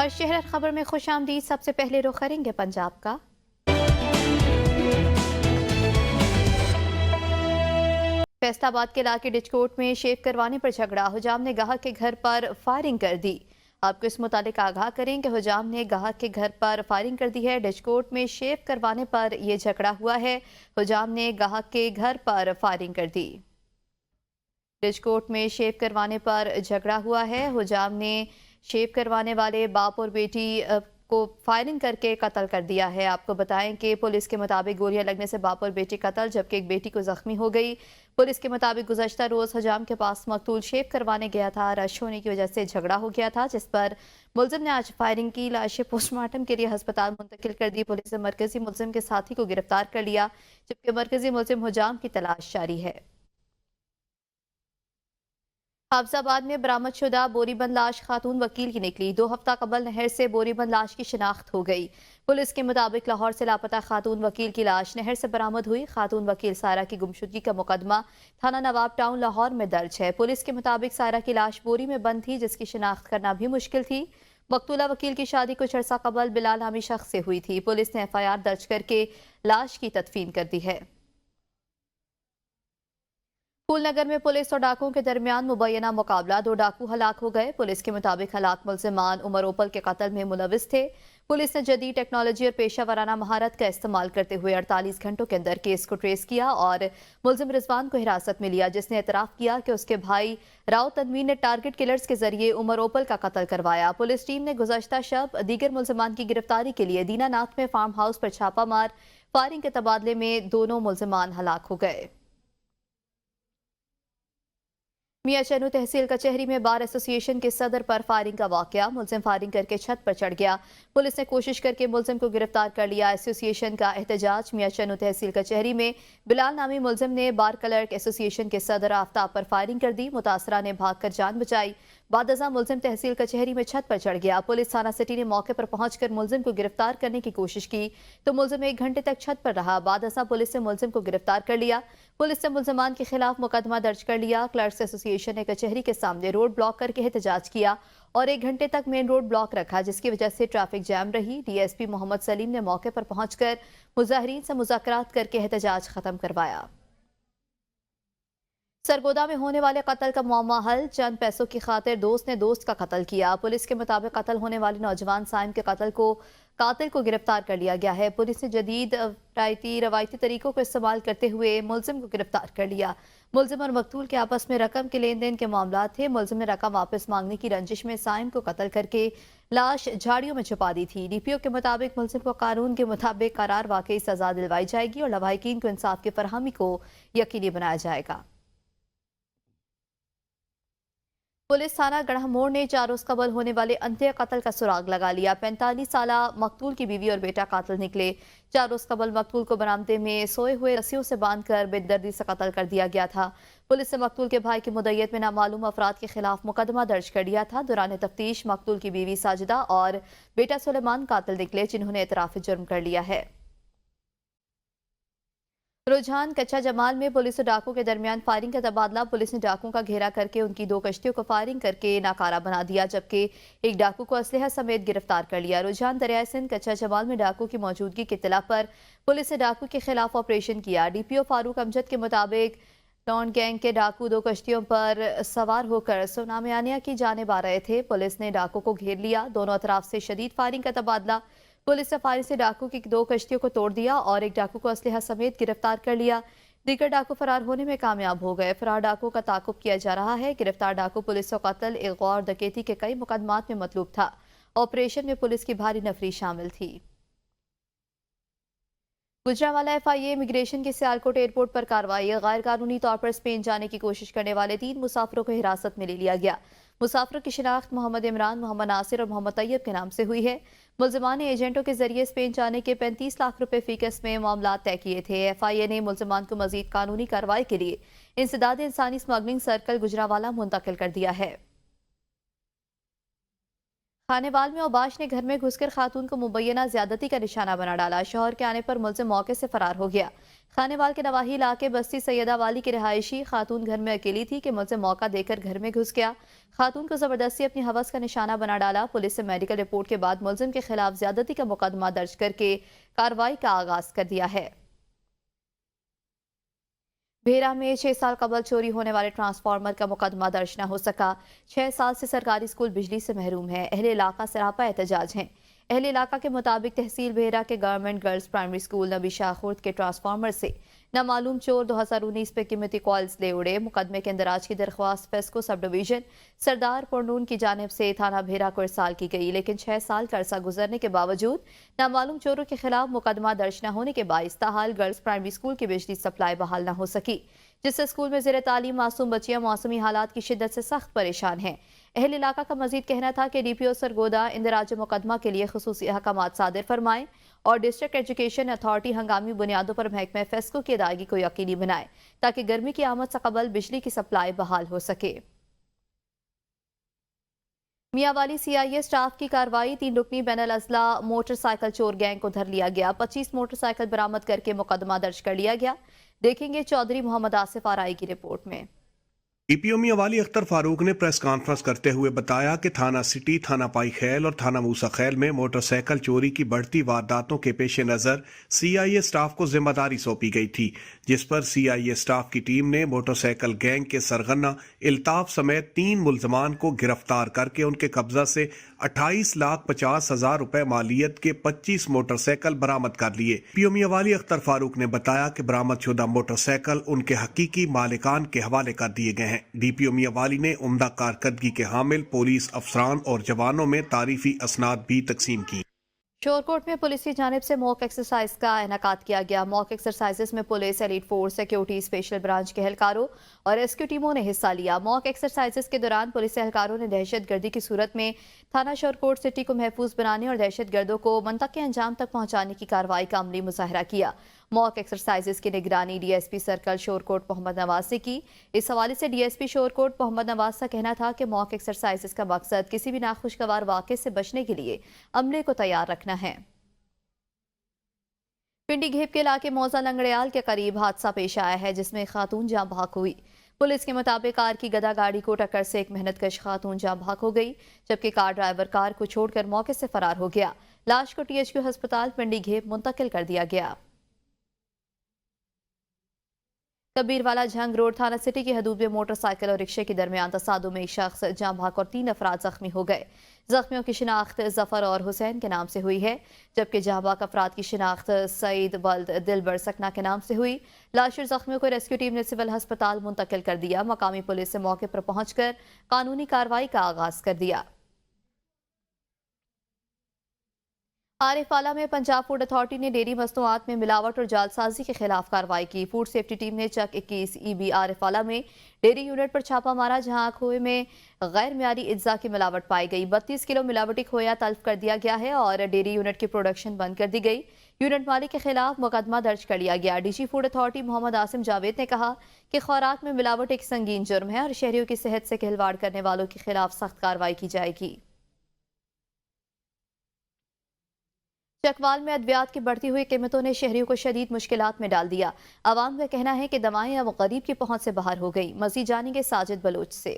और शहर खबर में खुश आमदीद। सबसे पहले रुख करेंगे पंजाब का। फैसलाबाद के इलाके डिचकोट में शेव करवाने पर झगड़ा, हुजाम ने गाहक के घर पर फायरिंग कर दी। आपको इस मुतालिक आगाह करें कि हुजाम ने गाहक के घर पर फायरिंग कर दी है। डिचकोट में शेव करवाने पर यह झगड़ा हुआ है। हुजाम ने गाहक के घर पर फायरिंग कर दी। डिचकोट में शेव करवाने पर झगड़ा हुआ है। हुजाम ने शेव करवाने वाले बाप और बेटी को फायरिंग करके कत्ल कर दिया है। आपको बताएं कि पुलिस के मुताबिक गोलियां लगने से बाप और बेटी कत्ल, जबकि एक बेटी को जख्मी हो गई। पुलिस के मुताबिक गुज़श्ता रोज हुजाम के पास मकतूल शेव करवाने गया था। रश होने की वजह से झगड़ा हो गया था, जिस पर मुलजिम ने आज फायरिंग की। लाशें पोस्टमार्टम के लिए अस्पताल मुंतकिल कर दी। पुलिस ने मरकजी मुलजिम के साथी को गिरफ्तार कर लिया, जबकि मरकजी मुलजिम हुजाम की तलाश जारी है। हाफजाबाद में बरामदशुदा बोरीबंद लाश खातून वकील की निकली। 2 हफ्ता कबल नहर से बोरीबंद लाश की शिनाख्त हो गई। पुलिस के मुताबिक लाहौर से लापता खातून वकील की लाश नहर से बरामद हुई। खातून वकील सायरा की गुमशुदगी का मुकदमा थाना नवाब टाउन लाहौर में दर्ज है। पुलिस के मुताबिक सायरा की लाश बोरी में बंद थी, जिसकी शिनाख्त करना भी मुश्किल थी। मकतूला वकील की शादी कुछ अर्सा कबल बिलाल नामी शख्स से हुई थी। पुलिस ने FIR दर्ज करके लाश की तदफीन कर दी है। फूलनगर में पुलिस और डाकुओं के दरमियान मुबैना मुकाबला, 2 डाकू हलाक हो गए। पुलिस के मुताबिक हलाक मुलजिमान उमर ओपल के कत्ल में मुलविस थे। पुलिस ने जदीद टेक्नोलॉजी और पेशा वराना महारत का इस्तेमाल करते हुए 48 घंटों के अंदर केस को ट्रेस किया और मुलजिम रिजवान को हिरासत में लिया, जिसने एतराफ किया कि उसके भाई राव तनवीर ने टारगेट किलर्स के जरिए उमर ओपल का कत्ल करवाया। पुलिस टीम ने गुज़श्ता शब दीगर मुलजिमान की गिरफ्तारी के लिए दीनानाथ में फार्म हाउस पर छापा मार फायरिंग के तबादले में दोनों मुलजिमान हलाक हो गए। मियां चनू तहसील कचहरी में बार एसोसिएशन के सदर पर फायरिंग का वाकया, मुलजिम फायरिंग करके छत पर चढ़ गया। पुलिस ने कोशिश करके मुलजिम को गिरफ्तार कर लिया। एसोसिएशन का एहतजाज, मियां चनू तहसील कचहरी में बिलाल नामी मुलजिम ने बार क्लर्क एसोसिएशन के सदर आफ्ताब पर फायरिंग कर दी। मुतासरा ने भागकर जान बचाई। बादअज़ां मुलजिम तहसील कचहरी में छत पर चढ़ गया। पुलिस थाना सिटी ने मौके पर पहुंचकर मुलजिम को गिरफ्तार करने की कोशिश की, तो मुलजिम 1 घंटे तक छत पर रहा। बादअज़ां पुलिस ने मुलजिम को गिरफ्तार कर लिया। पुलिस ने मुलजमान के खिलाफ मुकदमा दर्ज कर लिया। क्लर्क्स एसोसिएशन ने कचहरी के सामने रोड ब्लॉक करके एहतजाज किया और 1 घंटे तक मेन रोड ब्लॉक रखा, जिसकी वजह से ट्रैफिक जैम रही। DSP मोहम्मद सलीम ने मौके पर पहुंचकर मुजाहिरीन से मुज़ाकरात करके एहतजाज खत्म करवाया। सरगोदा में होने वाले कत्ल का मुअम्मा हल, चंद पैसों की खातिर दोस्त ने दोस्त का कत्ल किया। पुलिस के मुताबिक कत्ल होने वाले नौजवान साइम के कातिल को गिरफ्तार कर लिया गया है। पुलिस ने जदीद रवायती तरीकों को इस्तेमाल करते हुए मुलजिम को गिरफ्तार कर लिया। मुलजिम और मकतूल के आपस में रकम के लेन देन के मामला थे। मुलजिम ने रकम वापस मांगने की रंजिश में साइम को कत्ल करके लाश झाड़ियों में छुपा दी थी। DPO के मुताबिक मुलजिम को कानून के मुताबिक करार वाकई सजा दिलवाई जाएगी और लवाहिकीन को इंसाफ की फरहमी को यकीनी बनाया जाएगा। पुलिस थाना गढ़मोड़ ने 4 रोज कबल होने वाले अंत्य कत्ल का सुराग लगा लिया। 45 साला मकतूल की बीवी और बेटा कातिल निकले। 4 रोज कबल मकतूल को बरामदे में सोए हुए रस्सियों से बांधकर बेदर्दी से कत्ल कर दिया गया था। पुलिस ने मकतूल के भाई की मुद्दत में नामालूम अफराद के खिलाफ मुकदमा दर्ज कर दिया था। दौरान तफ्तीश मकतूल की बीवी साजिदा और बेटा सुलेमान कातिल निकले, जिन्होंने एतराफ जुर्म कर लिया है। रुझान कच्चा जमाल में पुलिस और डाकू के दरमियान फायरिंग का तबादला। पुलिस ने डाकू का घेरा करके उनकी 2 कश्तियों को फायरिंग करके नाकारा बना दिया, जबकि एक डाकू को असलहा समेत गिरफ्तार कर लिया। रुझान दरियाए सिंध कच्चा जमाल में डाकू की मौजूदगी की इत्तला पर पुलिस ने डाकू के खिलाफ ऑपरेशन किया। DPO फारूक अमजद के मुताबिक डॉन गैंग के डाकू 2 कश्तियों पर सवार होकर सोनामियानिया की जानिब आ रहे थे। पुलिस ने डाकू को घेर लिया। दोनों अतराफ से शदीद फायरिंग का तबादला। पुलिस ने फायरिंग से डाकू की 2 कश्तियों को तोड़ दिया और एक डाकू को असलहा समेत गिरफ्तार कर लिया। दीगर डाकू फरार होने में कामयाब हो गए। फरार डाकू का ताकुब किया जा रहा है। गिरफ्तार डाकू पुलिस और कत्ल, इग़वा और डकैती के कई मुकदमात में मतलूब था। ऑपरेशन में पुलिस की भारी नफरी शामिल थी। गुजरांवाला FIA इमिग्रेशन के सियालकोट एयरपोर्ट पर कार्रवाई। गैर कानूनी तौर पर स्पेन जाने की कोशिश करने वाले 3 मुसाफिरों को हिरासत में ले लिया गया। मुसाफिरों की शिनाख्त मोहम्मद इमरान, मोहम्मद नासिर और मोहम्मद तैयब के नाम से हुई है। मुलजमान ने एजेंटों के जरिए स्पेन जाने के 35 लाख रुपए फीकस में मामला तय किए थे। FIA ने मुलजमान को मजीद कानूनी कार्रवाई के लिए इंसदाद इंसानी स्मगलिंग सर्कल गुजरांवाला मुंतकिल कर दिया है। خانیوال میں اوباش نے گھر میں گھس کر خاتون کو مبینہ زیادتی کا نشانہ بنا ڈالا. شوہر کے آنے پر ملزم موقع سے فرار ہو گیا. خانیوال کے نواحی علاقے بستی سیدہ والی کی رہائشی خاتون گھر میں اکیلی تھی کہ ملزم موقع دے کر گھر میں گھس گیا. خاتون کو زبردستی اپنی ہوس کا نشانہ بنا ڈالا. پولیس سے میڈیکل رپورٹ کے بعد ملزم کے خلاف زیادتی کا مقدمہ درج کر کے کارروائی کا آغاز کر دیا ہے. بھیرا میں 6 سال قبل چوری ہونے والے ٹرانسفارمر کا مقدمہ درج نہ ہو سکا. 6 سال سے سرکاری اسکول بجلی سے محروم ہے. اہل علاقہ سراپا احتجاج ہیں. اہل علاقہ کے مطابق تحصیل بھیرا کے گورنمنٹ گرلز پرائمری اسکول نبی شاہ خورد کے ٹرانسفارمر سے نامعلوم چور 2019 پہ قیمتی کوائلز لے اڑے. مقدمے کے اندراج کی درخواست فیسکو سب ڈویژن سردار پرنون کی جانب سے تھانہ بھیرا کو ارسال کی گئی، لیکن 6 سال کا عرصہ گزرنے کے باوجود نامعلوم چوروں کے خلاف مقدمہ درج نہ ہونے کے باعث تاحال گرلز پرائمری اسکول کی بجلی سپلائی بحال نہ ہو سکی، جس سے اسکول میں زیر تعلیم معصوم بچیاں موسمی حالات کی شدت سے سخت پریشان ہیں. اہل علاقہ کا مزید کہنا تھا کہ ڈی پی او سرگودا اندراج مقدمہ کے لیے خصوصی احکامات صادر فرمائیں اور ڈسٹرکٹ ایجوکیشن اتھارٹی ہنگامی بنیادوں پر محکمہ فیسکو کی ادائیگی کو یقینی بنائے تاکہ گرمی کی آمد سے قبل بجلی کی سپلائی بحال ہو سکے. میاں والی سی آئی اے سٹاف کی کارروائی. 3 رکنی بین الاضلاع موٹر سائیکل چور گینگ کو دھر لیا گیا. 25 موٹر سائیکل برآمد کر کے مقدمہ درج کر لیا گیا. دیکھیں گے چودھری محمد آصف آرائی کی رپورٹ میں. ڈی پی او میاں والی اختر فاروق نے پریس کانفرنس کرتے ہوئے بتایا کہ تھانہ سٹی، تھانہ پائی خیل اور تھانہ موسیٰ خیل میں موٹر سائیکل چوری کی بڑھتی وارداتوں کے پیش نظر سی آئی اے سٹاف کو ذمہ داری سونپی گئی تھی، جس پر سی آئی اے سٹاف کی ٹیم نے موٹر سائیکل گینگ کے سرغنہ الطاف سمیت 3 ملزمان کو گرفتار کر کے ان کے قبضہ سے 28,50,000 روپے مالیت کے 25 موٹر سائیکل برآمد کر لیے. پی او میاں والی اختر فاروق نے بتایا کہ برآمد شدہ موٹر سائیکل ان کے حقیقی مالکان کے حوالے کر دیے گئے ہیں. ڈی پی او میاں والی نے عمدہ کارکردگی کے حامل پولیس افسران اور جوانوں میں تعریفی اسناد بھی تقسیم کی. شورکوٹ میں پولیس کی جانب سے موک ایکسرسائز کا انعقاد کیا گیا. موک ایکسرسائزز میں police, elite force, security special branch کے اہلکاروں اور ریسکیو ٹیموں نے حصہ لیا. موک ایکسرسائزز کے دوران پولیس اہلکاروں نے دہشت گردی کی صورت میں تھانہ شورکوٹ سٹی کو محفوظ بنانے اور دہشت گردوں کو منطقے انجام تک پہنچانے کی کارروائی کا عملی مظاہرہ کیا. موک ایکسرسائزز کی نگرانی D S P circle Shorkot Muhammad Nawaz نے کی. اس حوالے سے D S P Shorkot Muhammad Nawaz کا کہنا تھا کہ موک ایکسرسائزز کا مقصد کسی بھی ناخوشگوار واقعے سے بچنے کے لیے عملے کو تیار رکھنا ہے. پنڈی گھیب کے علاقے موزہ لنگڑیال کے قریب حادثہ پیش آیا ہے، جس میں ایک خاتون جاں بحق ہوئی. پولیس کے مطابق کار کی گدا گاڑی کو ٹکر سے ایک محنت کش خاتون جاں بحق ہو گئی، جبکہ کار ڈرائیور کار کو چھوڑ کر موقع سے فرار ہو گیا. لاش کو ٹی ایچ کیو ہسپتال پنڈی گھیب منتقل کر دیا گیا. کبیر والا جھنگ روڈ تھانہ سٹی کی حدود میں موٹر سائیکل اور رکشے کے درمیان تصادم میں ایک شخص جاں بحق اور 3 افراد زخمی ہو گئے. زخمیوں کی شناخت ظفر اور حسین کے نام سے ہوئی ہے، جبکہ جاں بحق افراد کی شناخت سعید ولد دلبر سکنا کے نام سے ہوئی. لاش اور زخمیوں کو ریسکیو ٹیم نے سول ہسپتال منتقل کر دیا. مقامی پولیس سے موقع پر پہنچ کر قانونی کارروائی کا آغاز کر دیا. عارف آلہ میں پنجاب فوڈ اتھارٹی نے ڈیری مصنوعات میں ملاوٹ اور جعل سازی کے خلاف کارروائی کی. فوڈ سیفٹی ٹیم نے چک 21 ای بی عارف آلہ میں ڈیری یونٹ پر چھاپہ مارا، جہاں کھوئے میں غیر معیاری اجزاء کی ملاوٹ پائی گئی. 32 کلو ملاوٹی کھویا تلف کر دیا گیا ہے اور ڈیری یونٹ کی پروڈکشن بند کر دی گئی. یونٹ مالک کے خلاف مقدمہ درج کر لیا گیا. D G food authority Muhammad Asim Javed نے کہا کہ خوراک میں ملاوٹ ایک سنگین جرم ہے اور شہریوں کی صحت سے کھلواڑ کرنے والوں کے خلاف سخت کارروائی کی جائے گی. چکوال میں ادویات کی بڑھتی ہوئی قیمتوں نے شہریوں کو شدید مشکلات میں ڈال دیا. عوام کا کہنا ہے کہ دوائیں اب غریب کی پہنچ سے باہر ہو گئی. مزید جانیں گے ساجد بلوچ سے.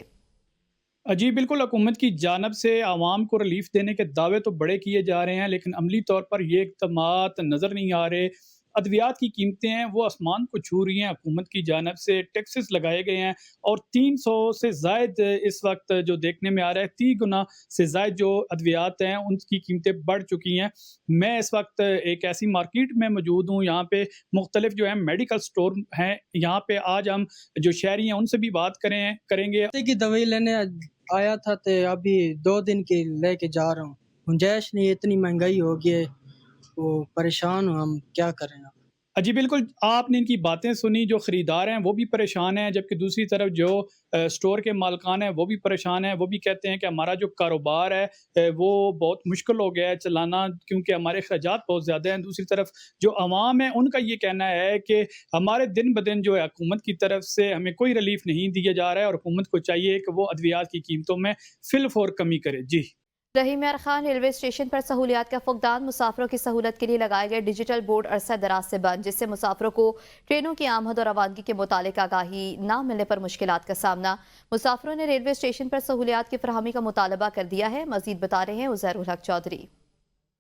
جی بالکل، حکومت کی جانب سے عوام کو ریلیف دینے کے دعوے تو بڑے کیے جا رہے ہیں، لیکن عملی طور پر یہ اقدامات نظر نہیں آ رہے. ادویات کی قیمتیں ہیں وہ آسمان کو چھو رہی ہیں. حکومت کی جانب سے ٹیکسز لگائے گئے ہیں اور 300 سے زائد اس وقت جو دیکھنے میں آ رہا ہے 30 گنا سے زائد جو ادویات ہیں ان کی قیمتیں بڑھ چکی ہیں. میں اس وقت ایک ایسی مارکیٹ میں موجود ہوں، یہاں پہ مختلف جو ہیں میڈیکل سٹور ہیں. یہاں پہ آج ہم جو شہری ہیں ان سے بھی بات کریں گے. کی دوائی لینے آیا تھا تو ابھی 2 دن کی لے کے جا رہا ہوں. گنجائش نہیں، اتنی مہنگائی ہو گئی ہے، وہ پریشان ہوں، ہم کیا کریں. جی بالکل، آپ نے ان کی باتیں سنی. جو خریدار ہیں وہ بھی پریشان ہیں، جبکہ دوسری طرف جو سٹور کے مالکان ہیں وہ بھی پریشان ہیں. وہ بھی کہتے ہیں کہ ہمارا جو کاروبار ہے وہ بہت مشکل ہو گیا ہے چلانا، کیونکہ ہمارے اخراجات بہت زیادہ ہیں. دوسری طرف جو عوام ہے ان کا یہ کہنا ہے کہ ہمارے دن بدن جو ہے حکومت کی طرف سے ہمیں کوئی ریلیف نہیں دیا جا رہا ہے اور حکومت کو چاہیے کہ وہ ادویات کی قیمتوں میں فی الفور کمی کرے. جی रहीम यार खान रेलवे स्टेशन पर सहूलियात का फुकदान। मुसाफिरों की सहूलत के लिए लगाए गए डिजिटल बोर्ड अरसा दराज से बंद, जिससे मुसाफिरों को ट्रेनों की आमद और रवानगी के मुतालिक आगाही न मिलने पर मुश्किलात का सामना। मुसाफिरों ने रेलवे स्टेशन पर सहूलियात की फराहमी का मुतालबा कर दिया है। मजीद बता रहे हैं उज़ैर उल हक चौधरी।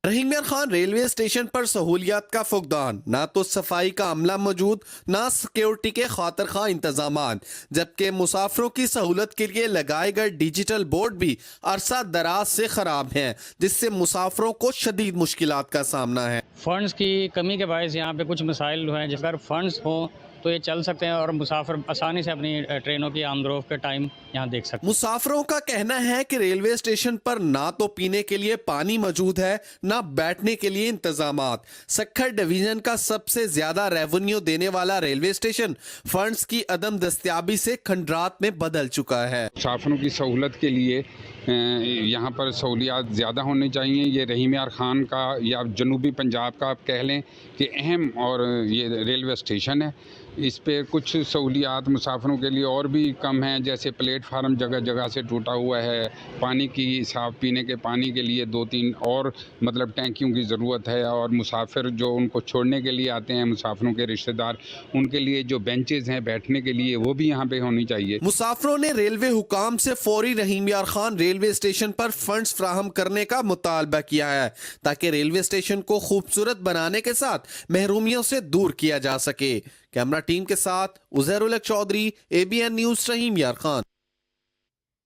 रहीम यार खान रेलवे स्टेशन पर सहूलियात का फुकदान, ना तो सफाई का अमला मौजूद, ना सिक्योरिटी के खातिर खा इंतजामात, जबकि मुसाफिरों की सहूलत के लिए लगाए गए डिजिटल बोर्ड भी अरसा दराज से खराब हैं, जिससे मुसाफिरों को शदीद मुश्किलात का सामना है। फंड्स की कमी के बायस यहाँ पे कुछ मसाइल हैं। अगर फंड्स हों तो ये चल सकते हैं और मुसाफिर आसानी से अपनी ट्रेनों की आमदोरफ्त के टाइम यहाँ देख सकते हैं। मुसाफिरों का कहना है कि रेलवे स्टेशन पर ना तो पीने के लिए पानी मौजूद है, ना बैठने के लिए इंतजामात। सक्खर डिवीजन का सबसे ज्यादा रेवेन्यू देने वाला रेलवे स्टेशन फंड्स की अदम दस्तयाबी से खंडरात में बदल चुका है। मुसाफिरों की सहूलत के लिए यहाँ पर सहूलियात ज़्यादा होनी चाहिए। ये रहीम यार खान का या जनूबी पंजाब का आप कह लें कि अहम और ये रेलवे स्टेशन है, इस पे कुछ सहूलियात मुसाफिरों के लिए और भी कम हैं। जैसे प्लेटफार्म जगह जगह से टूटा हुआ है, पानी की साफ़ पीने के पानी के लिए 2-3 और मतलब टैंकियों की ज़रूरत है, और मुसाफिर जो उनको छोड़ने के लिए आते हैं, मुसाफिरों के रिश्तेदार, उनके लिए जो बेंचेस हैं बैठने के लिए वो भी यहाँ पे होनी चाहिए। मुसाफिरों ने रेलवे हुकाम से फौरी रहीम यार खान रेलवे स्टेशन पर फंड्स फ्राहम करने का मुतालबा किया है, ताकि रेलवे स्टेशन को खूबसूरत बनाने के साथ महरूमियों से दूर किया जा सके। कैमरा टीम के साथ उज़ैर उल हक चौधरी, ABN न्यूज़, रहीम यार खान।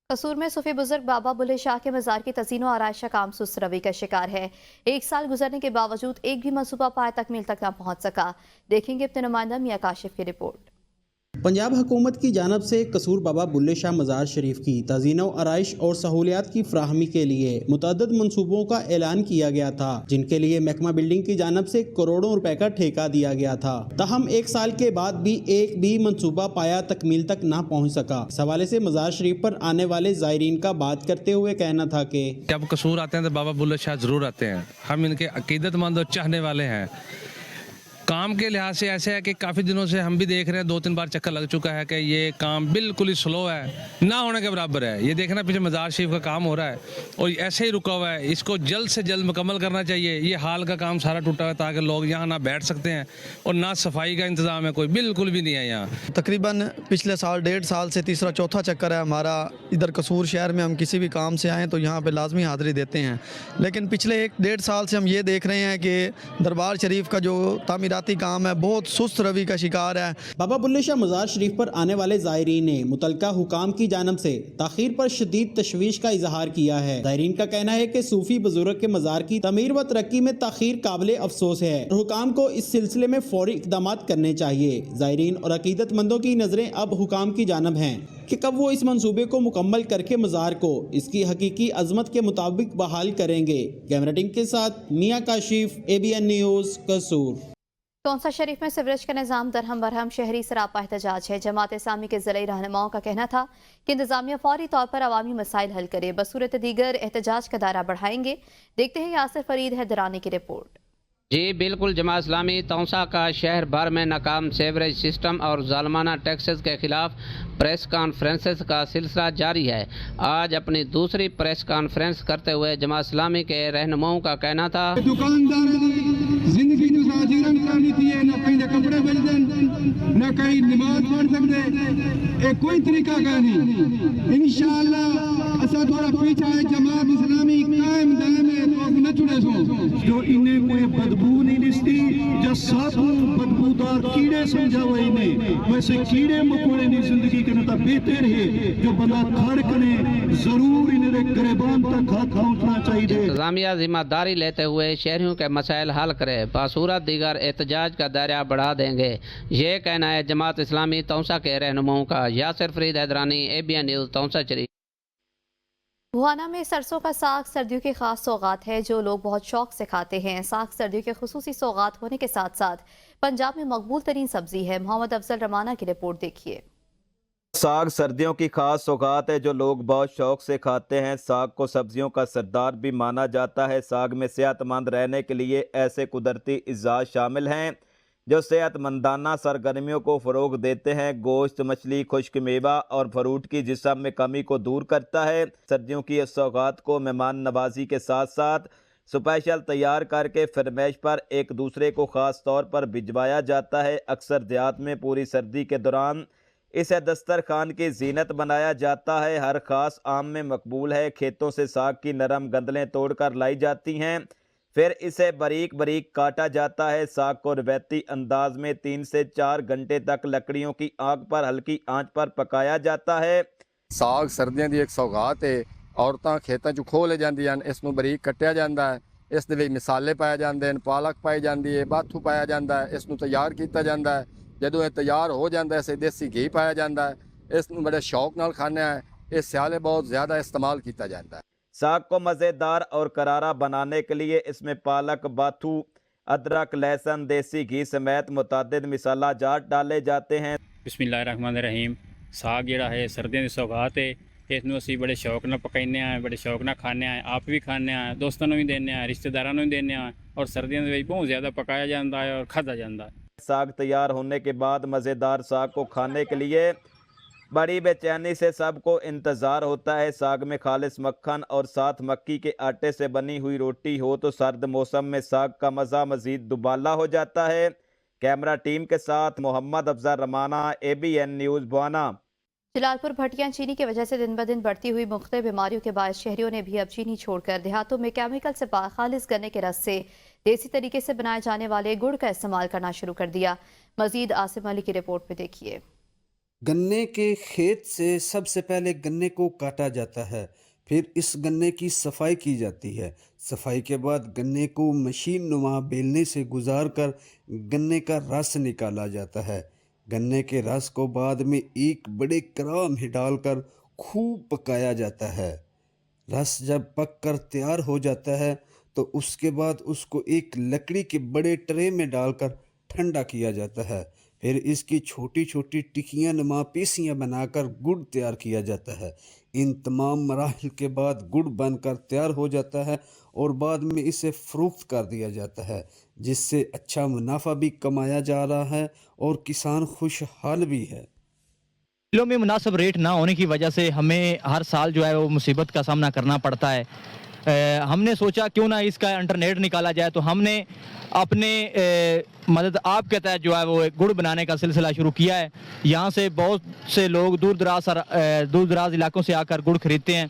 कसूर में सूफी बुजुर्ग बाबा बुल्ले शाह के मज़ार की तज़ीन और आराइश का काम सुस्त रवि का शिकार है। 1 साल गुजरने के बावजूद एक भी मनसूबा पाए तकमील तक न पहुँच सका। देखेंगे अपने नुमाइंदा मियां काशिफ की रिपोर्ट। पंजाब हुकूमत की जानब से कसूर बाबा बुल्ले शाह मज़ार शरीफ की तज़ीन व आराइश और सहूलियात की फ्राहमी के लिए मुतअद्दिद मनसूबों का ऐलान किया गया था, जिनके लिए महकमा बिल्डिंग की जानब से करोड़ों रुपए का ठेका दिया गया था। ताहम 1 साल के बाद भी एक भी मनसूबा पाया तकमील तक ना पहुँच सका। इस हवाले से मज़ार शरीफ पर आने वाले ज़ायरीन का बात करते हुए कहना था कि जब कसूर आते हैं तो बाबा बुल्ले शाह ज़रूर आते हैं। हम इनके अकीदतमंद और चाहने वाले हैं। काम के लिहाज से ऐसे है कि काफ़ी दिनों से हम भी देख रहे हैं, 2-3 बार चक्कर लग चुका है कि ये काम बिल्कुल ही स्लो है, ना होने के बराबर है। ये देखना पीछे मज़ार शरीफ का काम हो रहा है और ऐसे ही रुका हुआ है, इसको जल्द से जल्द मुकम्मल करना चाहिए। ये हाल का काम सारा टूटा हुआ है ताकि लोग यहाँ ना बैठ सकते हैं, और ना सफाई का इंतज़ाम है, कोई बिल्कुल भी नहीं है यहाँ। तकरीबन पिछले साल 1.5 साल से तीसरा चौथा चक्कर है हमारा इधर कसूर शहर में। हम किसी भी काम से आएँ तो यहाँ पर लाजमी हाज़िरी देते हैं, लेकिन पिछले 1-1.5 साल से हम ये देख रहे हैं कि दरबार शरीफ का जो तामीराती काम है बहुत सुस्त रवि का शिकार है। बाबा बुल्ले शाह मज़ार शरीफ पर आने वाले ज़ायरीन ने मुतलका हुकाम की जानब से ताखीर पर शदीद तशवीश का इजहार किया है। ज़ायरीन का कहना है कि सूफी बुजुर्ग के मज़ार की तमीर व तरक्की में ताखीर काबिल अफसोस है और हुकाम को इस सिलसिले में फौरी इक़दाम करने चाहिए। ज़ायरीन और अकीदतमंदों की नज़रें अब हुकाम की जानब हैं कि कब वो इस मंसूबे को मुकम्मल करके मज़ार को इसकी हकीकी अजमत के मुताबिक बहाल करेंगे। कैमरा टीम के साथ मियां काशिफ, ABN न्यूज़, कसूर। टोंसा शरीफ में सिवरेज का निज़ाम दरहम बरहम, शहरी सरापा एहतजाज है। जमात इस्लामी के ज़िले रहनुमाओं का कहना था कि इंतज़ामिया फौरी तौर पर अवामी मसाइल हल करे, बसूरत दीगर एहतजाज का दायरा बढ़ाएंगे। देखते हैं यासिर फरीद हैदरानी की रिपोर्ट। जी बिल्कुल, जमात इस्लामी तौसा का शहर भर में नाकाम सेवरेज सिस्टम और जालमाना टैक्सेस के खिलाफ प्रेस कॉन्फ्रेंसेस का सिलसिला जारी है। आज अपनी दूसरी प्रेस कॉन्फ्रेंस करते हुए जमात इस्लामी के रहनुमाओं का कहना था, कपड़े मिलते न कहीं नमाज पढ़ सकते, कोई तरीका का नहीं। इंशाअल्लाह असा थोड़ा पीछा है, जमात इस्लामी कायम दायम है, तो न छुड़े सो जो इन्हें कोई बदबू नहीं दिसती, जब साधु बदबूदार कीड़े समझा हुआ इन्हें, वैसे कीड़े मकोड़े नहीं जिंदगी के नता बेहतर है जो बंदा खड़कने जरूर इन्हें गरीबान तक हाथ पहुंचना चाहिए। इंतजामिया जिम्मेदारी लेते हुए शहरियों के मसाइल हल करे, बासूरत दीगर एहतजाज का दायरा बढ़ा देंगे। ये कहना है जमात इस्लामी तौसा के रहनुमाओं का। यासिर फरीद हैदरानी, ABN न्यूज़, तौसा शरीफ। भुआना में सरसों का साग सर्दियों की खास सौगात है जो लोग बहुत शौक से खाते हैं। साग सर्दियों के खुसूसी सौगात होने के साथ साथ पंजाब में मकबूल तरीन सब्जी है। मोहम्मद अफजल रमाना की रिपोर्ट देखिए। साग सर्दियों की खास सौगात है जो लोग बहुत शौक से खाते हैं। साग को सब्जियों का सरदार भी माना जाता है। साग में सेहतमंद रहने के लिए ऐसे कुदरती अज़्ज़ा शामिल हैं जो सेहतमंदाना सरगर्मियों को फ़रोग देते हैं। गोश्त, मछली, खुश्क मेवा और फ्रूट की जिस्म में कमी को दूर करता है। सर्दियों की इस सौगात को मेहमान नवाजी के साथ साथ स्पेशल तैयार करके फरमाइश पर एक दूसरे को ख़ास तौर पर भिजवाया जाता है। अक्सर देहात में पूरी सर्दी के दौरान इसे दस्तरखान की जीनत बनाया जाता है। हर ख़ास आम में मकबूल है। खेतों से साग की नरम गंदलें तोड़कर लाई जाती हैं, फिर इसे बारीक बारीक काटा जाता है। साग को रवायती अंदाज में 3 से 4 घंटे तक लकड़ियों की आग पर हल्की आंच पर पकाया जाता है। ਸਾਗ ਸਰਦੀਆਂ ਦੀ ਇੱਕ ਸੌਗਾਤ ਹੈ। ਔਰਤਾਂ ਖੇਤਾਂ 'ਚ ਖੋਹ ਲੈ ਜਾਂਦੀਆਂ ਹਨ, ਇਸ ਨੂੰ ਬਰੀਕ ਕੱਟਿਆ ਜਾਂਦਾ ਹੈ, ਇਸ ਦੇ ਵਿੱਚ ਮਸਾਲੇ ਪਾਏ ਜਾਂਦੇ ਹਨ, ਪਾਲਕ ਪਾਈ ਜਾਂਦੀ ਹੈ, ਬਾਥੂ ਪਾਇਆ ਜਾਂਦਾ ਹੈ, ਇਸ ਨੂੰ ਤਿਆਰ ਕੀਤਾ ਜਾਂਦਾ ਹੈ। ਜਦੋਂ ਇਹ ਤਿਆਰ ਹੋ ਜਾਂਦਾ ਹੈ ਇਸੇ ਦੇਸੀ ਘੀ ਪਾਇਆ ਜਾਂਦਾ ਹੈ, ਇਸ ਨੂੰ ਬੜੇ ਸ਼ੌਕ ਨਾਲ ਖਾਂਦੇ ਹਾਂ। ਇਹ ਸਿਆਲੇ बहुत ज़्यादा इस्तेमाल किया जाता है। साग को मज़ेदार और करारा बनाने के लिए इसमें पालक, बाथू, अदरक, लहसुन, देसी घी समेत मुतअद्दिद मसाला जात डाले जाते हैं। बिस्मिल्लाहिर्रहमानिर्रहीम। साग ਜਿਹੜਾ ਹੈ ਸਰਦੀਆਂ ਦੀ ਸੌਗਾਤ ਹੈ। ਇਸ ਨੂੰ ਅਸੀਂ ਬੜੇ ਸ਼ੌਕ ਨਾਲ ਪਕਾਉਂਦੇ ਹਾਂ, ਬੜੇ ਸ਼ੌਕ ਨਾਲ ਖਾਂਦੇ ਹਾਂ, ਆਪ ਵੀ ਖਾਂਦੇ ਹਾਂ, ਦੋਸਤਾਂ ਨੂੰ ਵੀ ਦਿੰਦੇ ਹਾਂ, ਰਿਸ਼ਤੇਦਾਰਾਂ ਨੂੰ ਵੀ ਦਿੰਦੇ ਹਾਂ ਔਰ ਸਰਦੀਆਂ ਦੇ ਵਿੱਚ ਬਹੁਤ ਜ਼ਿਆਦਾ ਪਕਾਇਆ ਜਾਂਦਾ ਹੈ और ਖਾਧਾ ਜਾਂਦਾ है। साग तैयार होने के बाद मज़ेदार साग को खाने के लिए बड़ी बेचैनी से सबको इंतज़ार होता है। साग में खालिस मक्खन और साथ मक्की के आटे से बनी हुई रोटी हो तो सर्द मौसम में साग का मज़ा मज़ीद दुबाला हो जाता है। कैमरा टीम के साथ मोहम्मद अफजल रमाना, ABN न्यूज़ बुआना। जलालपुर भट्टियां चीनी की वजह से दिन ब दिन बढ़ती हुई मुख्तलिफ बीमारियों के बायस शहरियों ने भी अब चीनी छोड़कर देहातों में केमिकल से पाक खालिस गन्ने के रस से देसी तरीके से बनाए जाने वाले गुड़ का इस्तेमाल करना शुरू कर दिया। मजीद आसिम अली की रिपोर्ट में देखिए। गन्ने के खेत से सबसे पहले गन्ने को काटा जाता है, फिर इस गन्ने की सफाई की जाती है। सफाई के बाद गन्ने को मशीन नुमा बेलने से गुजार कर गन्ने का रस निकाला जाता है। गन्ने के रस को बाद में एक बड़े कराह में डालकर खूब पकाया जाता है। रस जब पक कर तैयार हो जाता है तो उसके बाद उसको एक लकड़ी के बड़े ट्रे में डालकर ठंडा किया जाता है। फिर इसकी छोटी छोटी टिकियाँ नुमा पीसियाँ बनाकर गुड़ तैयार किया जाता है। इन तमाम मराहिल के बाद गुड़ बनकर तैयार हो जाता है और बाद में इसे फ़रोख्त कर दिया जाता है, जिससे अच्छा मुनाफा भी कमाया जा रहा है और किसान खुशहाल भी है। किलो में मुनासिब रेट ना होने की वजह से हमें हर साल जो है वो मुसीबत का सामना करना पड़ता है। हमने सोचा क्यों ना इसका इंटरनेट निकाला जाए, तो हमने अपने मदद आप के तहत जो है वो गुड़ बनाने का सिलसिला शुरू किया है। यहाँ से बहुत से लोग दूर दराज इलाकों से आकर गुड़ खरीदते हैं।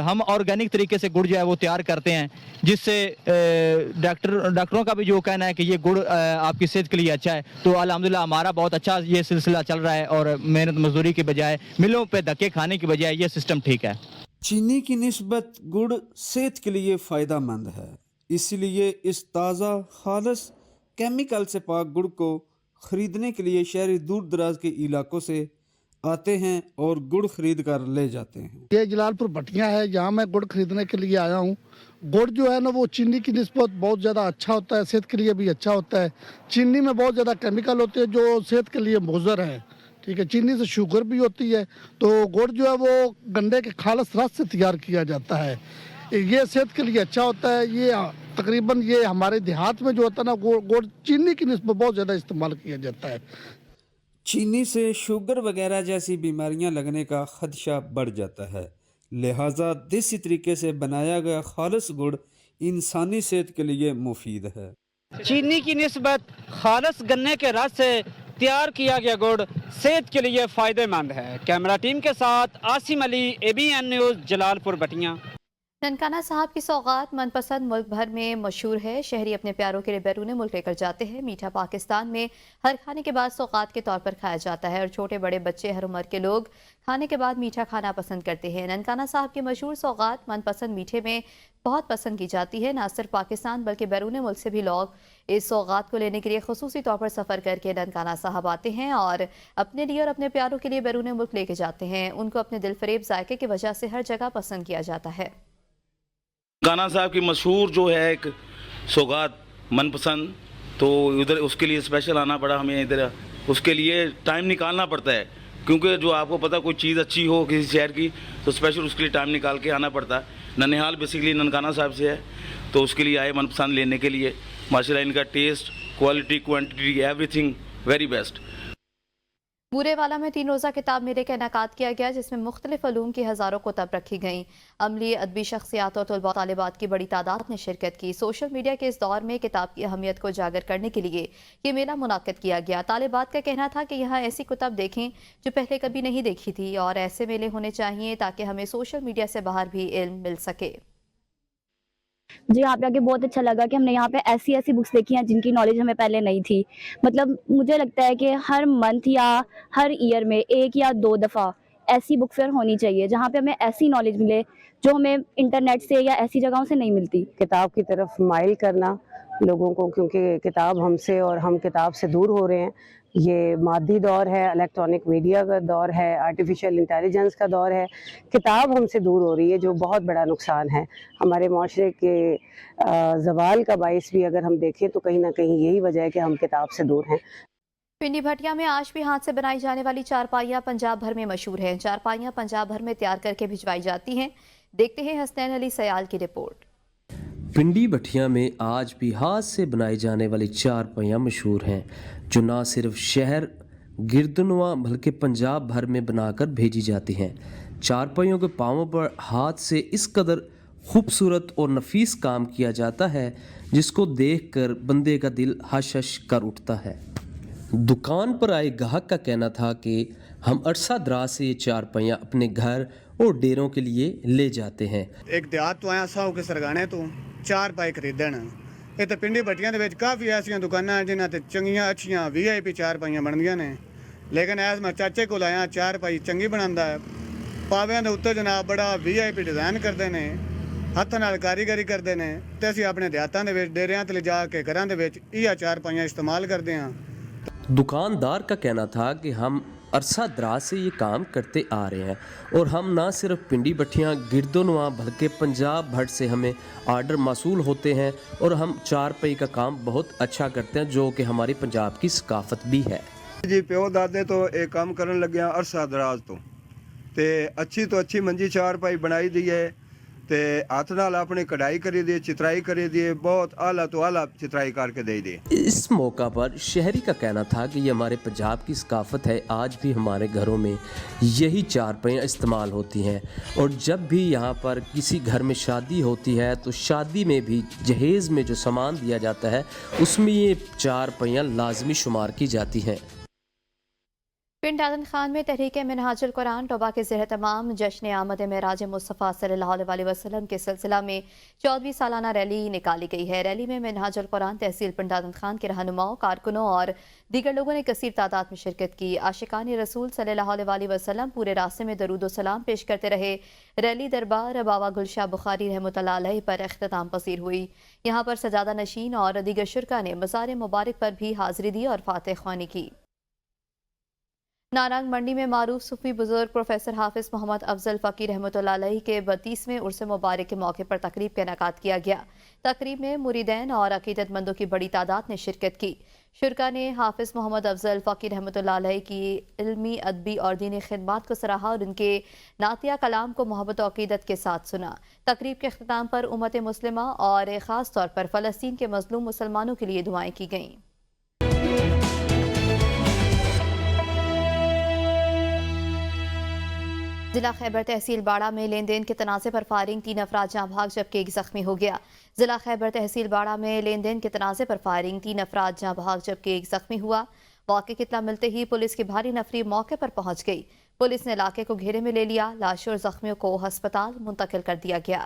हम ऑर्गेनिक तरीके से गुड़ जो है वो तैयार करते हैं, जिससे डॉक्टरों का भी जो कहना है कि ये गुड़ आपकी सेहत के लिए अच्छा है। तो अल्हम्दुलिल्लाह हमारा बहुत अच्छा ये सिलसिला चल रहा है और मेहनत मजदूरी के बजाय, मिलों पे धक्के खाने की बजाय ये सिस्टम ठीक है। चीनी की निस्बत गुड़ सेहत के लिए फ़ायदा मंद है, इसलिए इस ताज़ा खालिस केमिकल से पाक गुड़ को ख़रीदने के लिए शहरी दूर दराज के इलाकों से आते हैं और गुड़ खरीद कर ले जाते हैं। ये जलालपुर भट्टियां है, जहाँ मैं गुड़ खरीदने के लिए आया हूँ। गुड़ जो है ना वो चीनी की निस्बत बहुत ज़्यादा अच्छा होता है, सेहत के लिए भी अच्छा होता है। चीनी में बहुत ज़्यादा केमिकल होते हैं जो सेहत के लिए मुज़र है, ठीक है। चीनी से शुगर भी होती है, तो गुड़ जो है वो गन्ने के खालिस रस से तैयार किया जाता है। ये सेहत के लिए अच्छा होता है। ये तकरीबन ये हमारे देहात में जो होता है ना गुड़ चीनी की निस्बत बहुत ज़्यादा इस्तेमाल किया जाता है। चीनी से शुगर वगैरह जैसी बीमारियां लगने का खदशा बढ़ जाता है, लिहाजा देसी तरीके से बनाया गया खालिस गुड़ इंसानी सेहत के लिए मुफीद है। चीनी की निस्बत खालिस गन्ने के रस से तैयार किया गया गुड़ सेहत के लिए फ़ायदेमंद है। कैमरा टीम के साथ आसिम अली, ABN न्यूज़, जलालपुर भट्टियां। ननकाना साहब की सौगात मनपसंद मुल्क भर में मशहूर है। शहरी अपने प्यारों के लिए बैरून मुल्क लेकर जाते हैं। मीठा पाकिस्तान में हर खाने के बाद सौगात के तौर पर खाया जाता है और छोटे बड़े बच्चे हर उम्र के लोग खाने के बाद मीठा खाना पसंद करते हैं। ननकाना साहब की मशहूर सौगात मनपसंद मीठे में बहुत पसंद की जाती है। न सिर्फ पाकिस्तान बल्कि बैरून मुल्क से भी लोग इस सौगात को लेने के लिए खुसूसी तौर पर सफ़र करके ननकाना साहब आते हैं और अपने लिए और अपने प्यारों के लिए बैरून मुल्क लेके जाते हैं। उनको अपने दिलफरेब जायके की वजह से हर जगह पसंद किया जाता है। ननकाना साहब की मशहूर जो है एक सौगात मनपसंद, तो उधर उसके लिए स्पेशल आना पड़ा हमें। इधर उसके लिए टाइम निकालना पड़ता है, क्योंकि जो आपको पता कोई चीज़ अच्छी हो किसी शहर की तो स्पेशल उसके लिए टाइम निकाल के आना पड़ता है। ननिहाल बेसिकली ननकाना साहब से है, तो उसके लिए आए मनपसंद लेने के लिए। माशाल्लाह इनका taste quality quantity everything very best. Burewala में 3 रोज़ा किताब मेले का इनेकाद किया गया, जिसमें मुख्तलिफ उलूम की हज़ारों कुतब रखी गईं। अमली अदबी शख्सियात और तलबा तालिबात की बड़ी तादाद ने शिरकत की। सोशल मीडिया के इस दौर में किताब की अहमियत को उजागर करने के लिए ये मेला मुनाकिद किया गया। तालिबात का कहना था कि यहाँ ऐसी कुतब देखें जो पहले कभी नहीं देखी थी, और ऐसे मेले होने चाहिए ताकि हमें सोशल मीडिया से बाहर भी इल्म मिल सके। जी, यहाँ पे आके बहुत अच्छा लगा कि हमने यहाँ पे ऐसी बुक्स देखी हैं जिनकी नॉलेज हमें पहले नहीं थी। मतलब मुझे लगता है कि हर मंथ या हर ईयर में 1 या 2 दफ़ा ऐसी बुक फेयर होनी चाहिए जहाँ पे हमें ऐसी नॉलेज मिले जो हमें इंटरनेट से या ऐसी जगहों से नहीं मिलती। किताब की तरफ माइल करना लोगों को, क्योंकि किताब हमसे और हम किताब से दूर हो रहे हैं। ये मादी दौर है, इलेक्ट्रॉनिक मीडिया का दौर है, आर्टिफिशियल इंटेलिजेंस का दौर है। किताब हमसे दूर हो रही है, जो बहुत बड़ा नुकसान है। हमारे माशरे के ज़वाल का बाइस भी अगर हम देखें तो कहीं ना कहीं यही वजह है कि हम किताब से दूर हैं। पिंडी भटिया में आज भी हाथ से बनाई जाने वाली चारपाइयाँ पंजाब भर में मशहूर हैं। चारपाइयाँ पंजाब भर में तैयार करके भिजवाई जाती हैं। देखते हैं हसनैन अली सयाल की रिपोर्ट। पिंडी भटिया में आज भी हाथ से बनाई जाने वाली चारपाइयाँ मशहूर हैं, जो न सिर्फ शहर गिरदनवा बल्कि पंजाब भर में बनाकर भेजी जाती हैं। चारपाइयों के पाँवों पर हाथ से इस कदर खूबसूरत और नफीस काम किया जाता है जिसको देखकर बंदे का दिल हश हश कर उठता है। दुकान पर आए गाहक का कहना था कि हम अरसा दराज से ये चारपाइयाँ अपने घर और डेरों के लिए ले जाते हैं। एक देहात तो आया साहू के सरगाने तो चारपाई खरीदण। ਇਹ ਤਾਂ ਪਿੰਡੀ ਭੱਟੀਆਂ ਦੇ ਵਿੱਚ ਕਾਫੀ ਐਸੀਆਂ ਦੁਕਾਨਾਂ ਜਿਨ੍ਹਾਂ ਤੇ ਚੰਗੀਆਂ ਅੱਛੀਆਂ VIP ਚਾਰਪਾਈਆਂ ਬਣਦੀਆਂ ਨੇ, ਲੇਕਿਨ ਐਸ ਮੈਂ ਚਾਚੇ ਕੋਲ ਆਇਆ ਚਾਰਪਾਈ ਚੰਗੀ ਬਣਾਉਂਦਾ ਹੈ। ਪਾਵਿਆਂ ਦੇ ਉੱਤੇ ਜਨਾਬ ਬੜਾ VIP ਡਿਜ਼ਾਈਨ ਕਰਦੇ ਨੇ, ਹੱਥਾਂ ਨਾਲ ਕਾਰੀਗਰੀ ਕਰਦੇ ਨੇ, ਤੇ ਅਸੀਂ ਆਪਣੇ ਦਿਹਾਤਾਂ ਦੇ ਵਿੱਚ ਡੇਰਿਆਂ ਤੇ ਲਿਜਾ ਕੇ ਘਰਾਂ ਦੇ ਵਿੱਚ ਇਹ ਚਾਰਪਾਈਆਂ ਇਸਤੇਮਾਲ ਕਰਦੇ ਹਾਂ। दुकानदार का कहना था कि हम अरसा दराज से ये काम करते आ रहे हैं और हम ना सिर्फ पिंडी भट्टियाँ गिरदोनवा बल्कि पंजाब भर से हमें आर्डर मौसूल होते हैं और हम चारपाई का काम बहुत अच्छा करते हैं, जो कि हमारी पंजाब की सकाफत भी है। जी प्यो दादे तो एक काम करन लगे अरसा दराज तो अच्छी मंजी चारपाई बनाई दी है, ते हाथ नाल अपने कढ़ाई करी दी, चित्राई करी दी, बहुत आला तो आला चित्राई करके दे दी। इस मौका पर शहरी का कहना था कि ये हमारे पंजाब की सकाफत है, आज भी हमारे घरों में यही चारपाइयाँ इस्तेमाल होती हैं और जब भी यहाँ पर किसी घर में शादी होती है तो शादी में भी जहेज़ में जो सामान दिया जाता है उसमें ये चारपाइयाँ लाजमी शुमार की जाती हैं। पिंड आदन खान में तहरीक मिनहाजुल कुरान टोबा के ज़ेर तमाम जश्न आमद मेराज मुस्तफ़ा सल्लल्लाहु अलैहि वसल्लम के सिलसिला में 14वीं सालाना रैली निकाली गई है। रैली में मिनहाजुल कुरान तहसील पिंड आदन खान के रहनुमाओं, कारकुनों और दीगर लोगों ने कसीर तादाद में शिरकत की। आशिकान रसूल सल्लल्लाहु अलैहि वसल्लम पूरे रास्ते में दरूद व सलाम पेश करते रहे। रैली दरबार बाबा गुलशाह बुखारी रहमतुल्लाह अलैह पर इख्तिताम पसीर हुई। यहाँ पर सजादा नशीन और दीगर शुरका ने मज़ार मुबारक पर भी हाजिरी दी और फातिह ख्वानी की। नारंग मंडी में मारूफ सूफी बुजुर्ग प्रोफेसर हाफिज मोहम्मद अफजल फ़कीर रहमतुल्लाह अलैह के 32वें उर्स मुबारक के मौके पर तकरीब का इनेकाद किया गया। तकरीब में मुरीदैन और अकीदतमंदों की बड़ी तादाद ने शिरकत की। शुरका ने हाफिज मोहम्मद अफजल फ़कीर रहमतुल्लाह अलैह की इल्मी, अदबी और दीनी खिदमात को सराहा और उनके नातिया कलाम को मोहब्बत और अकीदत के साथ सुना। तकरीब के अख्तिताम पर उम्मत मुस्लिमा और ख़ास तौर पर फ़लस्तीन के मज़लूम मुसलमानों के लिए दुआएं की गईं। जिला खैबर तहसील बाड़ा में लेन देन के तनाज़े पर फायरिंग, 3 अफराद जाँ भाग जबकि एक जख्मी हो गया। जिला खैबर तहसील बाड़ा में लेन देन के तनाज़े पर फायरिंग, 3 अफराद जाँ भाग जबकि एक जख्मी हुआ। वाक़े की इत्तला मिलते ही पुलिस की भारी नफरी मौके पर पहुंच गई। पुलिस ने इलाके को घेरे में ले लिया। लाशों और जख्मियों को अस्पताल मुंतकिल कर दिया गया।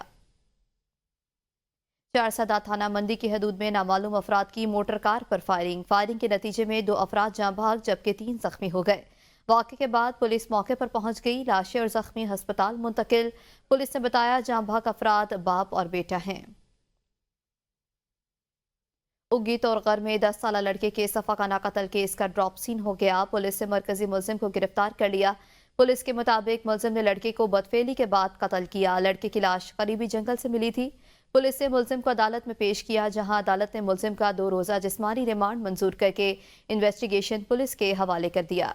चारसदा थाना मंडी की हदूद में नामालूम अफराद की मोटर कार पर फायरिंग के नतीजे में 2 अफराद जाँ भाग जबकि 3 जख्मी हो गए। वाक़े के बाद पुलिस मौके पर पहुंच गई। लाशें और जख्मी अस्पताल मुंतकिल। पुलिस ने बताया जाँ भाग अफराद बाप और बेटा हैं। उगी तोरगर में 10 साला लड़के के सफाकाना कत्ल केस का ड्रॉप सीन हो गया। पुलिस ने मरकजी मुलजिम को गिरफ्तार कर लिया। पुलिस के मुताबिक मुलजिम ने लड़के को बदफेली के बाद कत्ल किया। लड़के की लाश करीबी जंगल से मिली थी। पुलिस ने मुलजिम को अदालत में पेश किया, जहां अदालत ने मुलजिम का 2 रोज़ा जिस्मानी रिमांड मंजूर करके इन्वेस्टिगेशन पुलिस के हवाले कर दिया।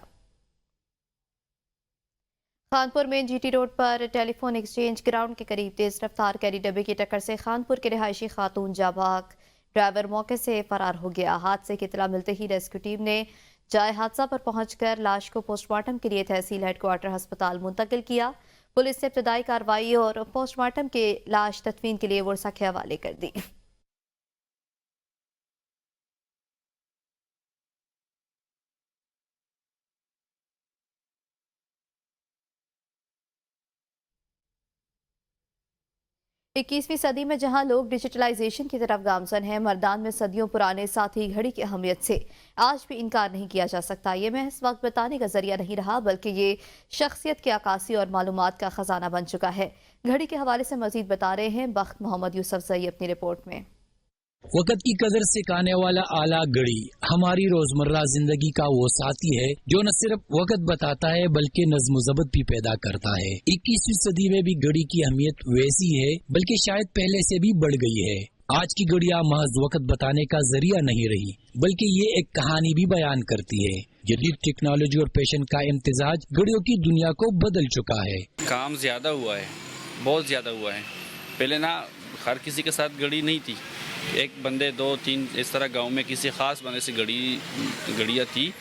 खानपुर में GT रोड पर टेलीफोन एक्सचेंज ग्राउंड के करीब तेज रफ्तार कैरी डब्बे की टक्कर से खानपुर के रिहायशी खातून जाँ भाग। ड्राइवर मौके से फरार हो गया। हादसे की इत्तला मिलते ही रेस्क्यू टीम ने जाए हादसा पर पहुंचकर लाश को पोस्टमार्टम के लिए तहसील हेडक्वार्टर अस्पताल मुंतकिल किया। पुलिस ने इब्तदाई कार्रवाई और पोस्टमार्टम के लाश तदफीन के लिए वर्सा के हवाले कर दी। इक्कीसवीं सदी में जहां लोग डिजिटलाइजेशन की तरफ गामजन हैं, मर्दान में सदियों पुराने साथी घड़ी की अहमियत से आज भी इनकार नहीं किया जा सकता। ये महज वक्त बताने का जरिया नहीं रहा, बल्कि ये शख्सियत की अक्कासी और मालूमात का खजाना बन चुका है। घड़ी के हवाले से मजीद बता रहे हैं बख्त मोहम्मद यूसुफजई अपनी रिपोर्ट में। वक़्त की कदर सिखाने वाला आला घड़ी हमारी रोजमर्रा जिंदगी का वो साथी है जो न सिर्फ वक़्त बताता है बल्कि नज़्म ज़ब्त भी पैदा करता है। 21वीं सदी में भी घड़ी की अहमियत वैसी है, बल्कि शायद पहले से भी बढ़ गई है। आज की घड़ियां महज वक़्त बताने का जरिया नहीं रही, बल्कि ये एक कहानी भी बयान करती है। जदीद टेक्नोलॉजी और पैशन का इम्तिजाज घड़ियों की दुनिया को बदल चुका है। काम ज्यादा हुआ है, बहुत ज्यादा हुआ है। पहले ना हर किसी के साथ घड़ी नहीं थी, एक बंदे 2-3 इस तरह गांव में किसी खास बंदे से घड़ियाँ थी।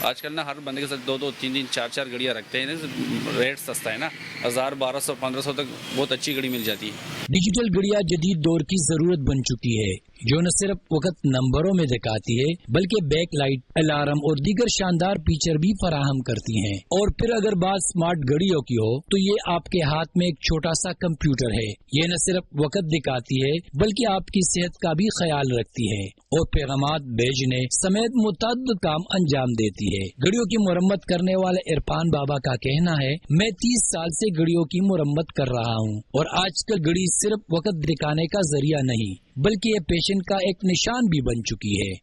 आजकल ना हर बंदे के साथ 2-2, 3-3, 4-4 घड़ियाँ रखते हैं ना। रेट सस्ता है ना, 1000, 1200, 1500 तक बहुत अच्छी घड़ी मिल जाती है। डिजिटल घड़ियाँ जदीद दौर की जरूरत बन चुकी है, जो न सिर्फ वक्त नंबरों में दिखाती है बल्कि बैक लाइट, अलार्म और दीगर शानदार फीचर भी फराहम करती हैं। और फिर अगर बात स्मार्ट घड़ियों की हो तो ये आपके हाथ में एक छोटा सा कंप्यूटर है। ये न सिर्फ वक्त दिखाती है बल्कि आपकी सेहत का भी ख्याल रखती है और पैगामात भेजने समेत मुतअद्दिद काम अंजाम देती है। घड़ियों की मुरम्मत करने वाले इरफान बाबा का कहना है, मैं 30 साल से घड़ियों की मुरम्मत कर रहा हूँ और आजकल घड़ी सिर्फ वक्त दिखाने का जरिया नहीं बल्कि ये पेशन का एक निशान भी बन चुकी है।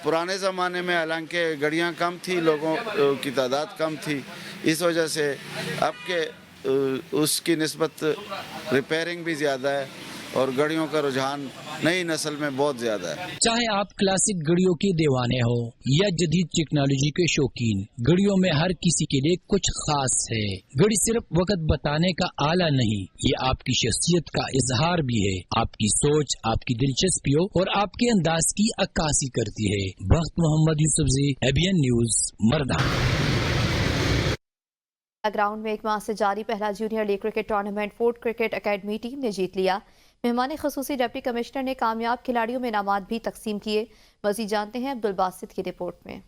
पुराने ज़माने में हालांकि घड़ियाँ कम थी, लोगों की तादाद कम थी, इस वजह से अब के उसकी निस्बत रिपेयरिंग भी ज़्यादा है और घड़ियों का रुझान नई नस्ल में बहुत ज्यादा है। चाहे आप क्लासिक घड़ियों के दीवाने हो या जदीद टेक्नोलॉजी के शौकीन, घड़ियों में हर किसी के लिए कुछ खास है। घड़ी सिर्फ वक्त बताने का आला नहीं, ये आपकी शख्सियत का इजहार भी है। आपकी सोच, आपकी दिलचस्पियों और आपके अंदाज की अक्कासी करती है। Bakht Muhammad Yousafzai, ABN news, Mardan. Ground में एक माह से जारी पहला junior league cricket tournament fort cricket academy team ने जीत लिया। मेहमान खसूसी डिप्टी कमिश्नर ने कामयाब खिलाड़ियों में इनामात भी तकसीम किए। मजीद जानते हैं अब्दुल बासित की रिपोर्ट में।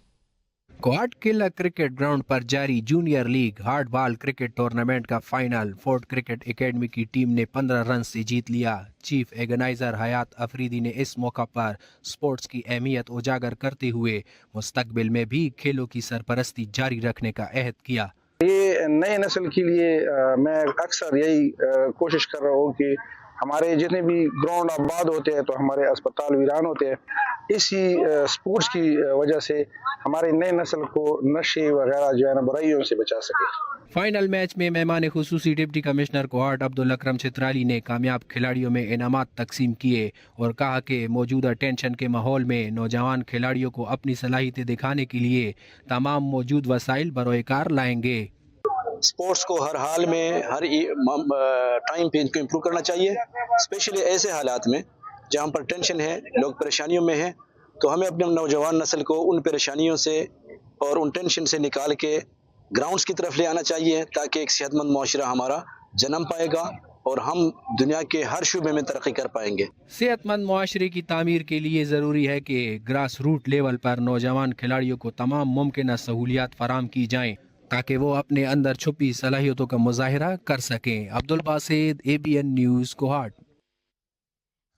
क्वाड किला क्रिकेट ग्राउंड पर जारी junior league hard ball cricket tournament का फाइनल फोर्ट क्रिकेट एकेडमी की टीम ने 15 रन से जीत लिया। चीफ ऑर्गेनाइजर हयात अफरीदी ने इस मौका पर स्पोर्ट्स की अहमियत उजागर करते हुए मुस्तकबिल में भी खेलों की सरपरस्ती जारी रखने का अहद किया। ये नए नस्ल के लिए मैं अक्सर यही कोशिश कर रहा हूँ कि हमारे जितने भी ग्राउंड आबाद होते हैं तो हमारे अस्पताल वीरान होते हैं। इसी स्पोर्ट्स की वजह से हमारे नए नस्ल को नशे वगैरह जो है ना बुराइयों से बचा सके। फाइनल मैच में मेहमान खुसूसी डिप्टी कमिश्नर क्वाड अब्दुल अकरम चित्राली ने कामयाब खिलाड़ियों में इनामात तकसीम किए और कहा कि मौजूदा टेंशन के माहौल में नौजवान खिलाड़ियों को अपनी सलाहियतें दिखाने के लिए तमाम मौजूद वसाइल बरोकार लाएंगे। स्पोर्ट्स को हर हाल में हर टाइम पे इनको इम्प्रूव करना चाहिए, स्पेशली ऐसे हालात में जहाँ पर टेंशन है, लोग परेशानियों में हैं, तो हमें अपने नौजवान नस्ल को उन परेशानियों से और उन टेंशन से निकाल के ग्राउंड्स की तरफ ले आना चाहिए ताकि एक सेहतमंद मुआशरा हमारा जन्म पाएगा और हम दुनिया के हर शूबे में तरक्की कर पाएंगे। सेहतमंद मुआशरे की तामीर के लिए ज़रूरी है कि ग्रास रूट लेवल पर नौजवान खिलाड़ियों को तमाम मुमकिन सहूलियात फराम की जाएँ ताकि वो अपने अंदर छुपी सलाहियतों का मुजाहिरा कर सकें। Abdul Basit, ABN news, Kohat.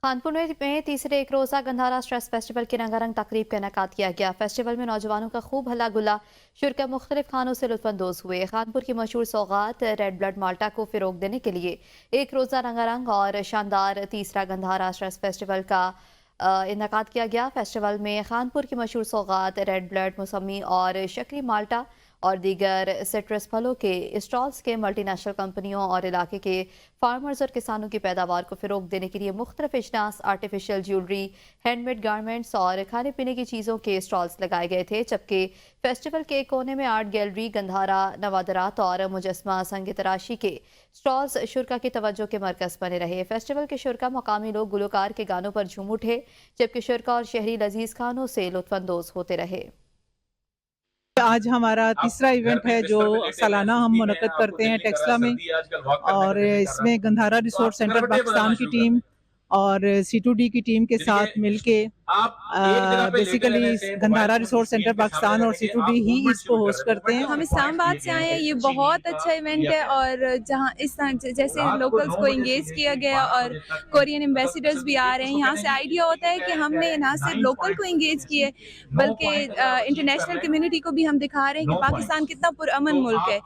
खानपुर में तीसरे एक रोज़ा गंधारा स्ट्रेस फेस्टिवल के रंगारंग तकरीब का इनेकाद किया गया। फेस्टिवल में नौजवानों का खूब हल्ला गुल्ला, शुरका मुख्तलिफ खानों से लुत्फानंदोज हुए। खानपुर की मशहूर सौगात रेड ब्लड माल्टा को फ़रोग देने के लिए एक रोज़ा रंगारंग और शानदार तीसरा गंधारा स्ट्रेस फेस्टिवल का इनेकाद किया गया। फेस्टिवल में खानपुर की मशहूर सौगात रेड ब्लड, मौसमी और शक्री माल्टा اور دیگر سٹرس پھلوں کے اسٹالز کے ملٹی نیشنل کمپنیوں اور علاقے کے فارمرز اور کسانوں کی پیداوار کو فروغ دینے کے لیے مختلف اجناس، artificial jewellery, hand made garments اور کھانے پینے کی چیزوں کے اسٹالز لگائے گئے تھے، جبکہ فیسٹیول کے کونے میں آرٹ گیلری، گندھارا، نوادرات اور مجسمہ سنگ تراشی کے اسٹالز شرکا کی توجہ کے مرکز بنے رہے۔ فیسٹیول کے شرکا مقامی لوگ گلوکار کے گانوں پر جھوم اٹھے، جبکہ شرکا اور شہری لذیذ کھانوں سے لطف اندوز ہوتے رہے۔ آج ہمارا تیسرا ایونٹ ہے جو سالانہ ہم منعقد کرتے ہیں ٹیکسلا میں، اور اس میں گندھارا ریسورس سینٹر پاکستان کی ٹیم اور C2D کی ٹیم کے ساتھ مل کے basically Gandhara resource centre Pakistan اور C2D ہی اس کو ہوسٹ کرتے ہیں۔ ہم اسلام آباد سے آئے ہیں، یہ بہت اچھا ایونٹ ہے، اور جہاں اس جیسے لوکلز کو انگیج کیا گیا اور کورین ایمبیسیڈرز بھی آ رہے ہیں، یہاں سے آئیڈیا ہوتا ہے کہ ہم نے نہ صرف لوکل کو انگیج کیے بلکہ انٹرنیشنل کمیونٹی کو بھی ہم دکھا رہے ہیں کہ پاکستان کتنا پرامن ملک ہے۔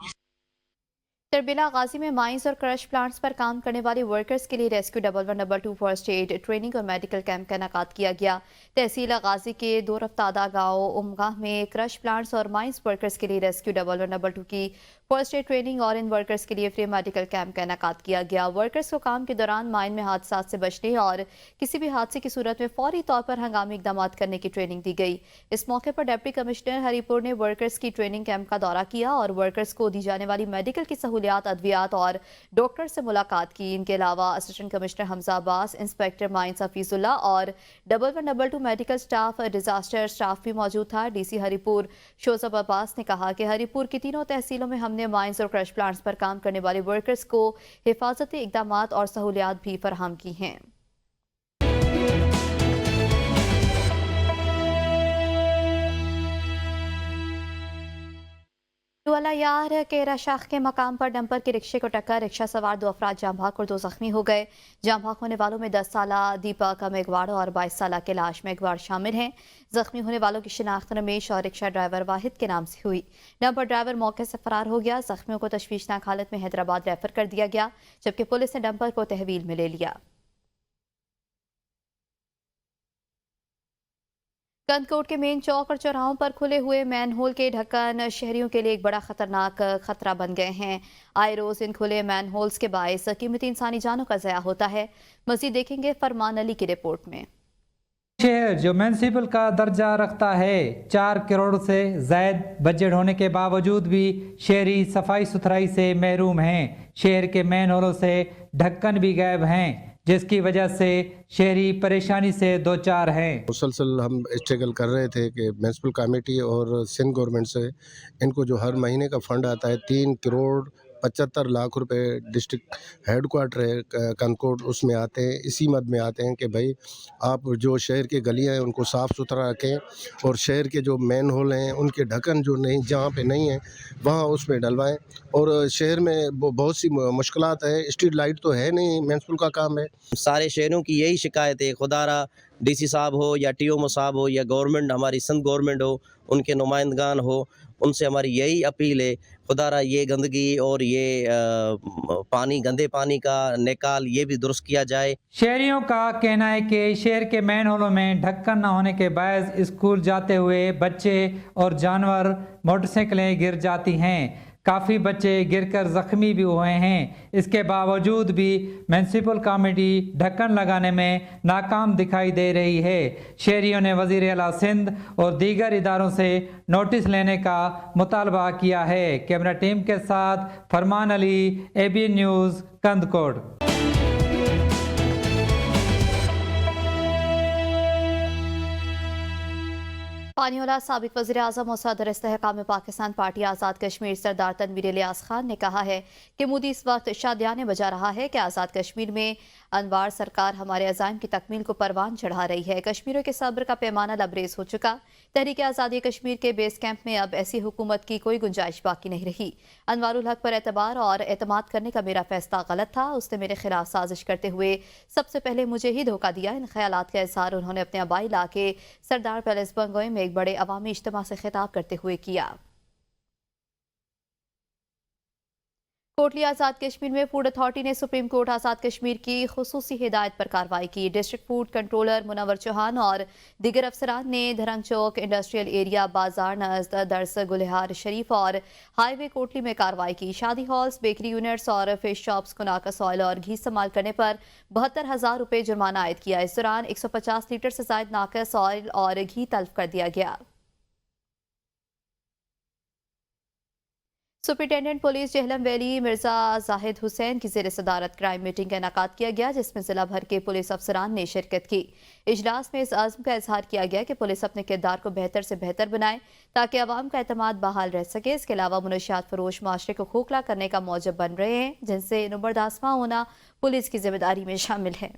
تربیلا غازی میں مائنز اور کرش پلانٹس پر کام کرنے والے ورکرز کے لیے ریسکیو 1122 فرسٹ ایڈ ٹریننگ اور میڈیکل کیمپ کا انعقاد کیا گیا۔ تحصیل غازی کے دو رفتادہ گاؤں امگاہ میں کرش پلانٹس اور مائنز ورکرز کے لیے ریسکیو 1122 کی فرسٹ ایڈ ٹریننگ اور ان ورکرز کے لیے فری میڈیکل کیمپ کا انعقاد کیا گیا۔ ورکرز کو کام کے دوران مائن میں حادثات سے بچنے اور کسی بھی حادثے کی صورت میں فوری طور پر ہنگامی اقدامات کرنے کی ٹریننگ دی گئی۔ اس موقع پر ڈپٹی کمشنر ہری پور نے ورکرز کی ٹریننگ کیمپ کا دورہ کیا اور ورکرز کو دی جانے والی میڈیکل کی سہولیات، ادویات اور ڈاکٹر سے ملاقات کی۔ ان کے علاوہ اسسٹنٹ کمشنر حمزہ عباس، انسپیکٹر مائنز حفیظ اللہ اور 1122 میڈیکل سٹاف، ڈیزاسٹر سٹاف بھی موجود تھا۔ ڈی سی ہری پور شوزب عباس نے کہا کہ ہری پور کی تینوں تحصیلوں میں ہم نے مائنز اور کرش پلانٹس پر کام کرنے والے ورکرز کو حفاظتی اقدامات اور سہولیات بھی فراہم کی ہیں۔ والا یار کے رشاخ کے مقام پر ڈمپر کے رکشے کو ٹکر، رکشہ سوار 2 افراد جاں بحق اور 2 زخمی ہو گئے۔ جاں بحق ہونے والوں میں 10 سالہ دیپک میگواڑ اور 22 سالہ کیلاش میگواڑ شامل ہیں۔ زخمی ہونے والوں کی شناخت رمیش اور رکشہ ڈرائیور واحد کے نام سے ہوئی۔ ڈمپر ڈرائیور موقع سے فرار ہو گیا۔ زخمیوں کو تشویشناک حالت میں حیدرآباد ریفر کر دیا گیا، جبکہ پولیس نے ڈمپر کو تحویل میں لے لیا۔ کندکوٹ کے مین چوک اور چوراہوں پر کھلے ہوئے مین ہول کے ڈھکن شہریوں کے لیے ایک بڑا خطرناک خطرہ بن گئے ہیں۔ آئے روز ان کھلے مین ہولز کے باعث قیمتی انسانی جانوں کا ضیاع ہوتا ہے۔ مزید دیکھیں گے فرمان علی کی رپورٹ میں۔ شہر جو میونسپل کا درجہ رکھتا ہے، 4 کروڑ سے زائد بجٹ ہونے کے باوجود بھی شہری صفائی ستھرائی سے محروم ہیں۔ شہر کے مین ہولوں سے ڈھکن بھی غائب ہیں، جس کی وجہ سے شہری پریشانی سے دوچار ہیں۔ مسلسل ہم اسٹرگل کر رہے تھے کہ میونسپل کمیٹی اور سندھ گورنمنٹ سے ان کو جو ہر مہینے کا فنڈ آتا ہے 3 کروڑ 75 لاکھ روپے ڈسٹرکٹ ہیڈ کوارٹر ہے کنکوٹ، اس میں آتے ہیں، اسی مد میں آتے ہیں کہ بھائی آپ جو شہر کے گلیاں ہیں ان کو صاف ستھرا رکھیں، اور شہر کے جو مین ہول ہیں ان کے ڈھکن جو نہیں جہاں پہ نہیں ہیں وہاں اس میں ڈلوائیں۔ اور شہر میں بہت سی مشکلات ہے، اسٹریٹ لائٹ تو ہے نہیں، میونسپل کا کام ہے۔ سارے شہروں کی یہی شکایت ہے، خدا را ڈی سی صاحب ہو یا ٹی او صاحب ہو یا گورنمنٹ ہماری سندھ گورنمنٹ ہو، ان کے نمائندگان ہو، ان سے ہماری یہی اپیل ہے، خدا را یہ گندگی اور یہ پانی، گندے پانی کا نکال یہ بھی درست کیا جائے۔ شہریوں کا کہنا ہے کہ شہر کے مین ہولوں میں ڈھکن نہ ہونے کے باعث اسکول جاتے ہوئے بچے اور جانور، موٹر سائیکلیں گر جاتی ہیں۔ کافی بچے گر کر زخمی بھی ہوئے ہیں۔ اس کے باوجود بھی میونسپل کمیٹی ڈھکن لگانے میں ناکام دکھائی دے رہی ہے۔ شہریوں نے وزیر اعلیٰ سندھ اور دیگر اداروں سے نوٹس لینے کا مطالبہ کیا ہے۔ کیمرہ ٹیم کے ساتھ فرمان علی، ABN نیوز، کندکوٹ۔ پانیولہ سابق وزیر اعظم اور صدر استحکام پاکستان پارٹی آزاد کشمیر سردار تنویر الیاس خان نے کہا ہے کہ مودی اس وقت شادیانے بجا رہا ہے کہ آزاد کشمیر میں انوار سرکار ہمارے عزائم کی تکمیل کو پروان چڑھا رہی ہے۔ کشمیریوں کے صبر کا پیمانہ لبریز ہو چکا۔ تحریک آزادی کشمیر کے بیس کیمپ میں اب ایسی حکومت کی کوئی گنجائش باقی نہیں رہی۔ انوار الحق پر اعتبار اور اعتماد کرنے کا میرا فیصلہ غلط تھا۔ اس نے میرے خلاف سازش کرتے ہوئے سب سے پہلے مجھے ہی دھوکہ دیا۔ ان خیالات کا اظہار انہوں نے اپنے آبائی علاقے سردار پیلس بنگوئی میں ایک بڑے عوامی اجتماع سے خطاب کرتے ہوئے کیا۔ कोटली आज़ाद कश्मीर में फूड अथॉरिटी ने सुप्रीम कोर्ट आज़ाद कश्मीर की खुसूसी हिदायत पर कार्रवाई की। District food controller Munawar Chauhan और दीगर अफसरान ने धरंग चौक इंडस्ट्रियल एरिया बाजार नज़द दरस गुलहार शरीफ और हाईवे कोटली में कार्रवाई की। शादी हॉल्स, बेकरी यूनिट्स और फिश शॉप्स को नाकस ऑयल और घी इस्तेमाल करने पर 72,000 रुपये जुर्माना आयद किया। इस दौरान 150 लीटर से ज्यादा नाकस ऑयल और घी तल्फ कर दिया गया। Superintendent police Jhelum valley Mirza Zahid Hussain की ज़ेर सदारत क्राइम मीटिंग का इनेकाद किया गया, जिसमें जिला भर के पुलिस अफसरान ने शिरकत की। इजलास में इस आज़म का इजहार किया गया कि पुलिस अपने किरदार को बेहतर से बेहतर बनाए ताकि अवाम का एतमाद बहाल रह सके। इसके अलावा मुनशियात फरोश माशरे को खोखला करने का मौजब बन रहे हैं, जिनसे नुबरदास्मा होना पुलिस की जिम्मेदारी में शामिल है।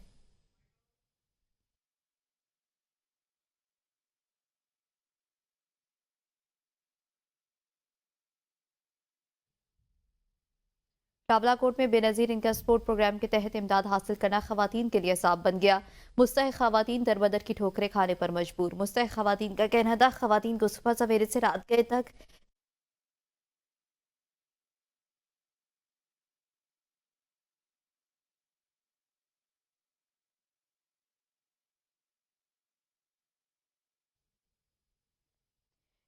शाबलाकोट में बेनज़ीर इनकम सपोर्ट प्रोग्राम के तहत इमदाद हासिल करना खवातीन के लिए साफ बन गया। मुस्तहिक खवातीन दरबदर की ठोकरें खाने पर मजबूर। मुस्तहिक खवातीन का कहना था खवातीन को सुबह सवेरे से रात गए तक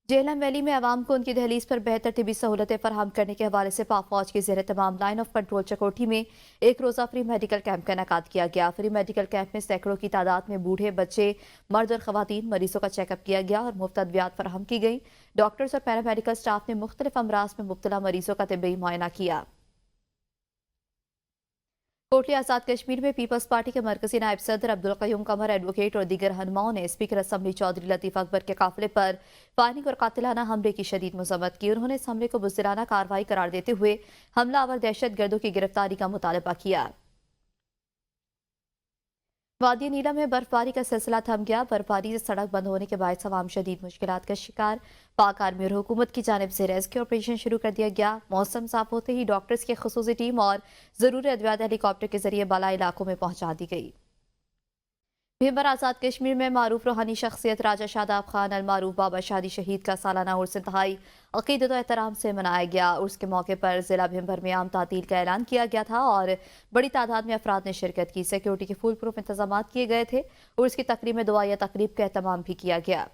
जेहलम वैली में आवाम को उनकी दहलीज पर बेहतर तिबी सहूलतें फराहम करने के हवाले से पाक फौज की ज़ेर तमाम लाइन ऑफ कंट्रोल चकोठी में एक रोज़ा फ्री मेडिकल कैंप का इनेकाद किया गया। फ्री मेडिकल कैंप में सैकड़ों की तादाद में बूढ़े, बच्चे, मर्द और खवातीन मरीजों का चेकअप किया गया और मुफ्त अद्वियात फराहम की गई। डॉक्टर्स और पैरामेडिकल स्टाफ ने मुख्तलिफ अमराज में मुब्तला मरीजों का तिब्बी मुआयना किया। कोटली आज़ाद कश्मीर में पीपल्स पार्टी के मरकजी नायब सदर अब्दुल कयूम कमर, एडवोकेट और दीगर रहनुमाओं ने स्पीकर असम्बली चौधरी लतीफ़ अकबर के काफिले पर फायरिंग और कातिलाना हमले की शदीद मजम्मत की। उन्होंने इस हमले को बुज़दिलाना कार्रवाई करार देते हुए हमलावर दहशत गर्दों की गिरफ्तारी का मुतालबा किया। वादी नीला में बर्फबारी का सिलसिला थम गया। बर्फबारी से सड़क बंद होने के बाद अवाम शदीद मुश्किलात का शिकार। पाक आर्मी और हुकूमत की जानिब से रेस्क्यू ऑपरेशन शुरू कर दिया गया। मौसम साफ होते ही डॉक्टर्स की खसूसी टीम और ज़रूरी अद्वियात हेलीकॉप्टर के जरिए बाला इलाकों में पहुंचा दी गई। भीमबर आज़ाद कश्मीर में मारूफ रूहानी शख्सियत राजा शादाब खान अल मारूफ बाबा शादी शहीद का सालाना उर्स इंतहाई अकीदत और एहतराम से मनाया गया। उर्स के मौके पर जिला भीमबर में आम तातील का ऐलान किया गया था और बड़ी तादाद में अफराद ने शिरकत की। सिक्योरिटी के फुल प्रूफ इंतजाम किए गए थे। उर्स की तकरीब में दुआ या तकरीब का एहतमाम भी किया गया।